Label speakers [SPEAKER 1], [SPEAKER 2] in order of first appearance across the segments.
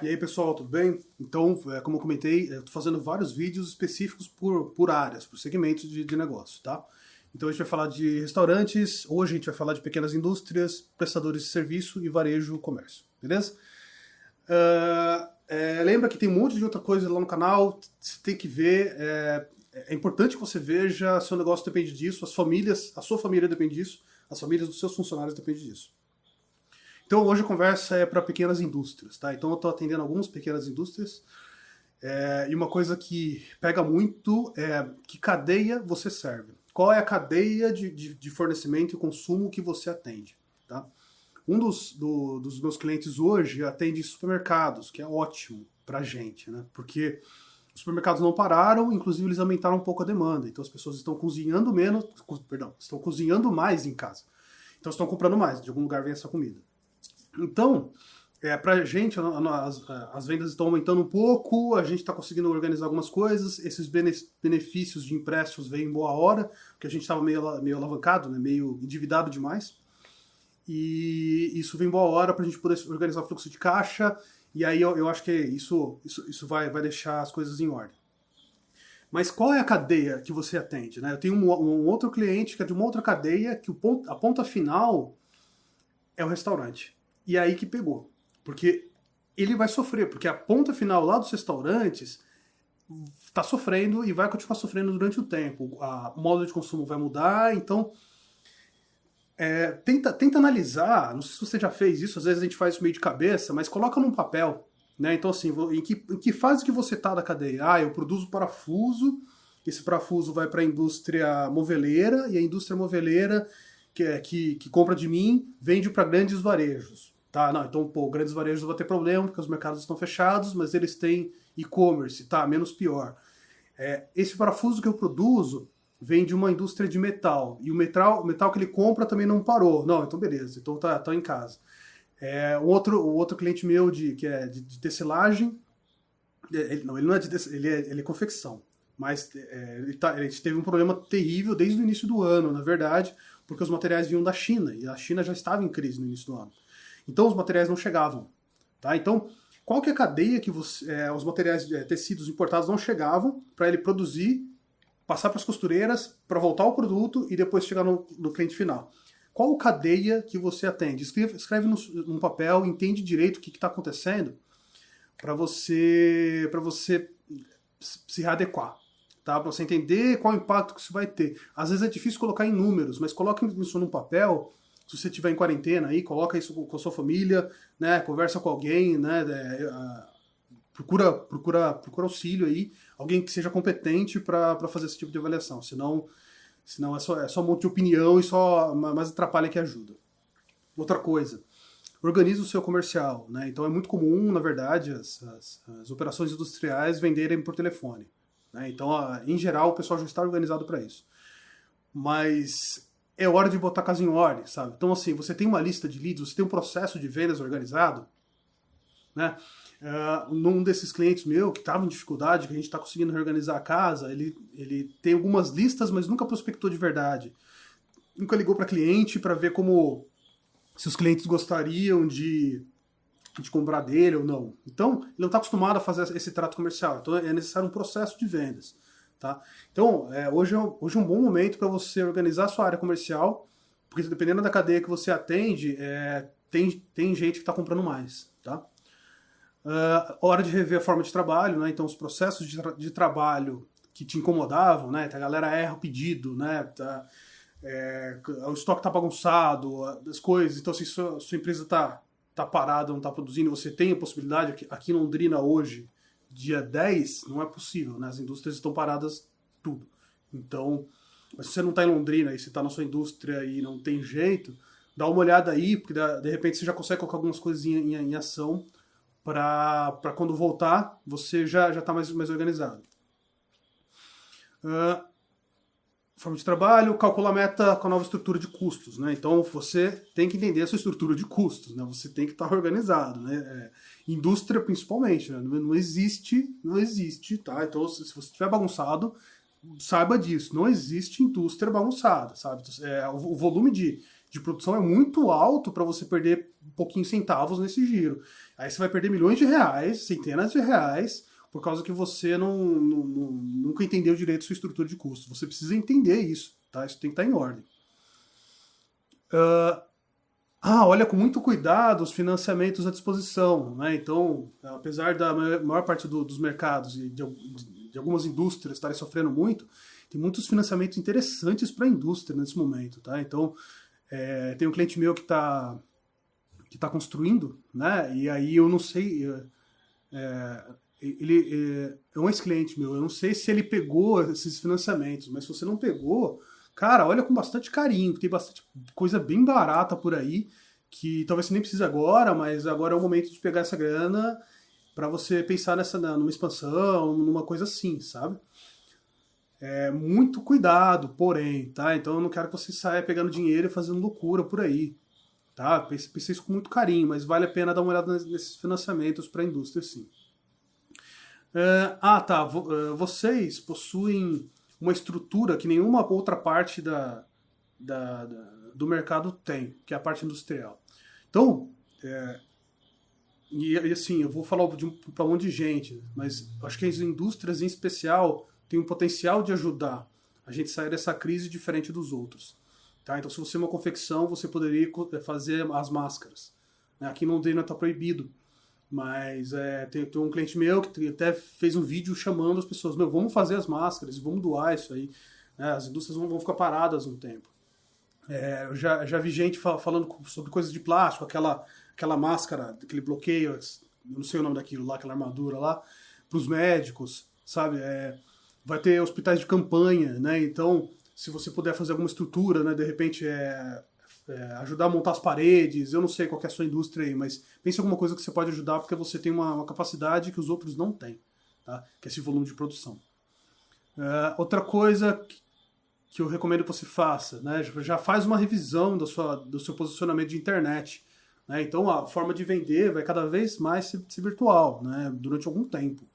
[SPEAKER 1] E aí pessoal, tudo bem? Então, como eu comentei, eu estou fazendo vários vídeos específicos por áreas, por segmentos de negócio, tá? Então a gente vai falar de restaurantes, hoje a gente vai falar de pequenas indústrias, prestadores de serviço e varejo comércio, beleza? Lembra que tem um monte de outra coisa lá no canal, você tem que ver, é importante que você veja, seu negócio depende disso, a sua família depende disso, as famílias dos seus funcionários dependem disso. Então hoje a conversa é para pequenas indústrias, tá? Então eu estou atendendo algumas pequenas indústrias e uma coisa que pega muito é que cadeia você serve. Qual é a cadeia de fornecimento e consumo que você atende, tá? Um dos meus clientes hoje atende supermercados, que é ótimo pra gente, né? Porque os supermercados não pararam, inclusive eles aumentaram um pouco a demanda. Então as pessoas estão cozinhando estão cozinhando mais em casa. Então estão comprando mais, de algum lugar vem essa comida. Então, pra gente, as vendas estão aumentando um pouco, a gente está conseguindo organizar algumas coisas, esses benefícios de empréstimos vêm em boa hora, porque a gente estava meio alavancado, né, meio endividado demais, e isso vem em boa hora para a gente poder organizar o fluxo de caixa, e aí eu acho que isso vai deixar as coisas em ordem. Mas qual é a cadeia que você atende, né? Eu tenho um outro cliente que é de uma outra cadeia, que a ponta final é o restaurante. E é aí que pegou. Porque ele vai sofrer, porque a ponta final lá dos restaurantes está sofrendo e vai continuar sofrendo durante o tempo. O modo de consumo vai mudar, então tenta analisar, não sei se você já fez isso, às vezes a gente faz isso meio de cabeça, mas coloca num papel, né? Então assim, em que fase que você está da cadeia? Eu produzo parafuso, esse parafuso vai para a indústria moveleira, e a indústria moveleira que compra de mim vende para grandes varejos. Tá, não, então, grandes varejos vão ter problema, porque os mercados estão fechados, mas eles têm e-commerce, tá, menos pior. Esse parafuso que eu produzo vem de uma indústria de metal, e o metal que ele compra também não parou. Não, então beleza, então tá em casa. O outro cliente meu que é de tecelagem, ele não é de ele é confecção, mas ele teve um problema terrível desde o início do ano, na verdade, porque os materiais vinham da China, e a China já estava em crise no início do ano. Então os materiais não chegavam. Tá? Então, qual que é a cadeia que os materiais tecidos importados não chegavam para ele produzir, passar para as costureiras, para voltar ao produto e depois chegar no cliente final? Qual cadeia que você atende? Escreve num papel, entende direito o que está acontecendo para você se readequar. Tá? Para você entender qual o impacto que isso vai ter. Às vezes é difícil colocar em números, mas coloque isso num papel. Se você estiver em quarentena aí, coloca isso com a sua família, né? Conversa com alguém, né? Procura auxílio aí, alguém que seja competente para fazer esse tipo de avaliação. Senão é só um monte de opinião e só mais atrapalha que ajuda. Outra coisa, organize o seu comercial, né? Então é muito comum, na verdade, as operações industriais venderem por telefone. Né? Então, em geral, o pessoal já está organizado para isso. Mas é hora de botar a casa em ordem, sabe? Então, assim, você tem uma lista de leads, você tem um processo de vendas organizado, né? Num desses clientes meu, que estava em dificuldade, que a gente está conseguindo reorganizar a casa, ele tem algumas listas, mas nunca prospectou de verdade. Nunca ligou para cliente para ver se os clientes gostariam de comprar dele ou não. Então, ele não está acostumado a fazer esse trato comercial. Então, é necessário um processo de vendas. Tá? Então, hoje é um bom momento para você organizar a sua área comercial, porque dependendo da cadeia que você atende, tem gente que está comprando mais. Tá? Hora de rever a forma de trabalho, né? Então os processos de trabalho que te incomodavam, né? A galera erra o pedido, né? O estoque está bagunçado, as coisas. Então, se sua empresa está parada, não está produzindo, você tem a possibilidade, aqui em Londrina hoje, dia 10, não é possível, né? As indústrias estão paradas tudo. Então, mas se você não está em Londrina e você está na sua indústria e não tem jeito, dá uma olhada aí, porque de repente você já consegue colocar algumas coisas em ação para quando voltar, você já está mais organizado. Forma de trabalho, calcula a meta com a nova estrutura de custos, né? Então você tem que entender a sua estrutura de custos, né? Você tem que estar organizado, né? Indústria principalmente, né? Não existe, tá? Então se você estiver bagunçado, saiba disso, não existe indústria bagunçada, sabe? O volume de de produção é muito alto para você perder um pouquinho centavos nesse giro. Aí você vai perder milhões de reais, centenas de reais, por causa que você nunca entendeu direito sua estrutura de custo. Você precisa entender isso, tá? Isso tem que estar em ordem. Olha com muito cuidado os financiamentos à disposição, né? Então, apesar da maior parte dos mercados e de algumas indústrias estarem sofrendo muito, tem muitos financiamentos interessantes para a indústria nesse momento, tá? Então, tem um cliente meu que tá construindo, né? E aí eu não sei, ele é um ex-cliente meu, eu não sei se ele pegou esses financiamentos, mas se você não pegou, cara, olha com bastante carinho, tem bastante coisa bem barata por aí, que talvez você nem precise agora, mas agora é o momento de pegar essa grana para você pensar numa expansão, numa coisa assim, sabe? Muito cuidado, porém, tá? Então eu não quero que você saia pegando dinheiro e fazendo loucura por aí, tá? Pense isso com muito carinho, mas vale a pena dar uma olhada nesses financiamentos para a indústria, sim. Vocês possuem uma estrutura que nenhuma outra parte do mercado tem, que é a parte industrial. Então, assim, eu vou falar para um monte de gente, mas acho que as indústrias em especial têm um potencial de ajudar a gente sair dessa crise diferente dos outros. Tá? Então, se você é uma confecção, você poderia fazer as máscaras. Aqui não está proibido. Mas tem um cliente meu que até fez um vídeo chamando as pessoas, vamos fazer as máscaras, vamos doar isso aí. As indústrias vão ficar paradas um tempo. Eu já vi gente falando sobre coisas de plástico, aquela máscara, aquele bloqueio, eu não sei o nome daquilo lá, aquela armadura lá, para os médicos, sabe? Vai ter hospitais de campanha, né? Então, se você puder fazer alguma estrutura, né, de repente ajudar a montar as paredes, eu não sei qual que é a sua indústria aí, mas pense em alguma coisa que você pode ajudar porque você tem uma capacidade que os outros não têm, tá? Que é esse volume de produção. Outra coisa que eu recomendo que você faça, né? Já faz uma revisão do seu posicionamento de internet, né? Então a forma de vender vai cada vez mais ser virtual, né? Durante algum tempo.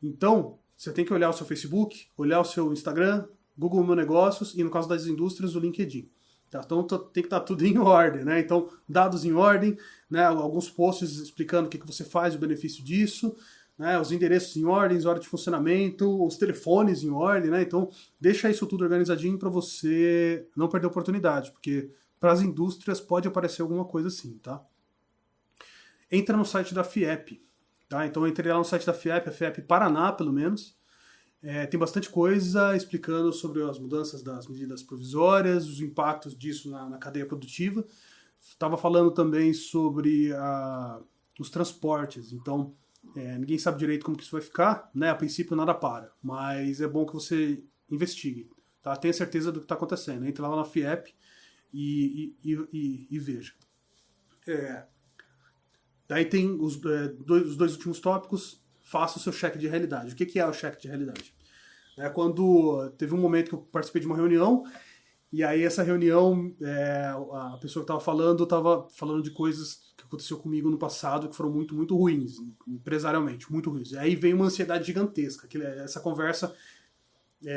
[SPEAKER 1] Então você tem que olhar o seu Facebook, olhar o seu Instagram, Google Meu Negócios e no caso das indústrias o LinkedIn. Então tem que estar tudo em ordem, né? Então, dados em ordem, né? Alguns posts explicando o que você faz, o benefício disso, né? Os endereços em ordem, hora de funcionamento, os telefones em ordem, né? Então, deixa isso tudo organizadinho para você não perder a oportunidade, porque para as indústrias pode aparecer alguma coisa assim, tá? Entra no site da FIEP, tá? Então, eu entrei lá no site da FIEP, a FIEP Paraná, pelo menos. Tem bastante coisa explicando sobre as mudanças das medidas provisórias, os impactos disso na cadeia produtiva. Estava falando também sobre os transportes. Então, ninguém sabe direito como que isso vai ficar, né? A princípio nada para, mas é bom que você investigue, tá? Tenha certeza do que está acontecendo. Entre lá na FIEP e veja. Daí tem os dois últimos tópicos. Faça o seu cheque de realidade. O que é o cheque de realidade? Quando teve um momento que eu participei de uma reunião, e aí essa reunião, a pessoa que estava falando de coisas que aconteceu comigo no passado que foram muito, muito ruins, empresarialmente, muito ruins. E aí veio uma ansiedade gigantesca. Essa conversa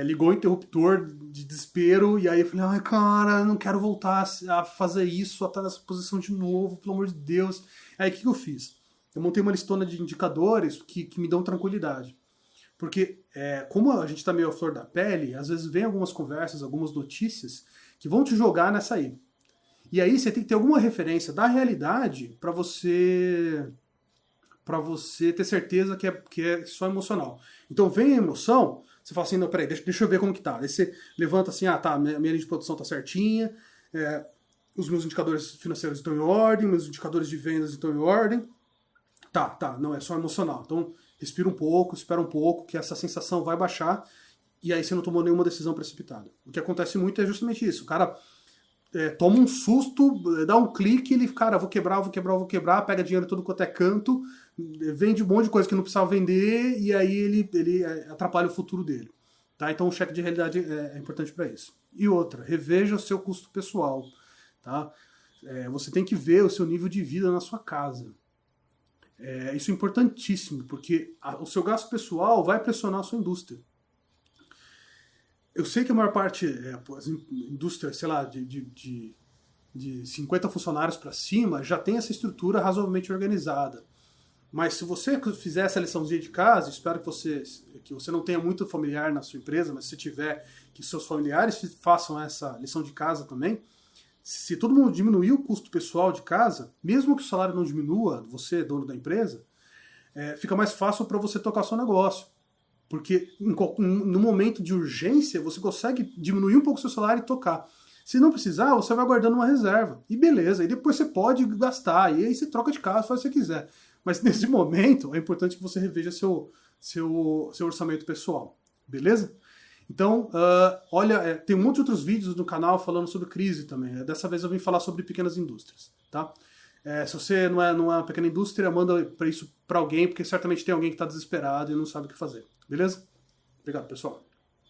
[SPEAKER 1] ligou o interruptor de desespero, e aí eu falei, ai cara, não quero voltar a fazer isso, a estar nessa posição de novo, pelo amor de Deus. Aí o que eu fiz? Eu montei uma listona de indicadores que me dão tranquilidade. Porque, como a gente está meio à flor da pele, às vezes vem algumas conversas, algumas notícias que vão te jogar nessa aí. E aí você tem que ter alguma referência da realidade para você ter certeza que é só emocional. Então vem a emoção, você fala assim, não, peraí, deixa eu ver como que tá. Aí você levanta assim, minha linha de produção tá certinha, os meus indicadores financeiros estão em ordem, meus indicadores de vendas estão em ordem. Tá, não é só emocional. Então, respira um pouco, espera um pouco, que essa sensação vai baixar, e aí você não tomou nenhuma decisão precipitada. O que acontece muito é justamente isso. O cara toma um susto, dá um clique, ele, cara, vou quebrar, pega dinheiro todo quanto é canto, vende um monte de coisa que não precisava vender, e aí ele atrapalha o futuro dele. Tá? Então, o cheque de realidade é importante para isso. E outra, reveja o seu custo pessoal. Tá? Você tem que ver o seu nível de vida na sua casa. Isso é importantíssimo, porque o seu gasto pessoal vai pressionar a sua indústria. Eu sei que a maior parte, as indústrias, sei lá, de de 50 funcionários para cima já tem essa estrutura razoavelmente organizada. Mas se você fizer essa liçãozinha de casa, espero que você não tenha muito familiar na sua empresa, mas se tiver, que seus familiares façam essa lição de casa também. Se todo mundo diminuir o custo pessoal de casa, mesmo que o salário não diminua, você, dono da empresa, fica mais fácil para você tocar o seu negócio. Porque no momento de urgência, você consegue diminuir um pouco o seu salário e tocar. Se não precisar, você vai guardando uma reserva. E beleza, e depois você pode gastar, e aí você troca de casa, faz o que você quiser. Mas nesse momento, é importante que você reveja seu orçamento pessoal. Beleza? Então, olha, tem um monte de outros vídeos no canal falando sobre crise também. Dessa vez eu vim falar sobre pequenas indústrias, tá? Se você não é uma pequena indústria, manda isso para alguém, porque certamente tem alguém que está desesperado e não sabe o que fazer. Beleza? Obrigado, pessoal.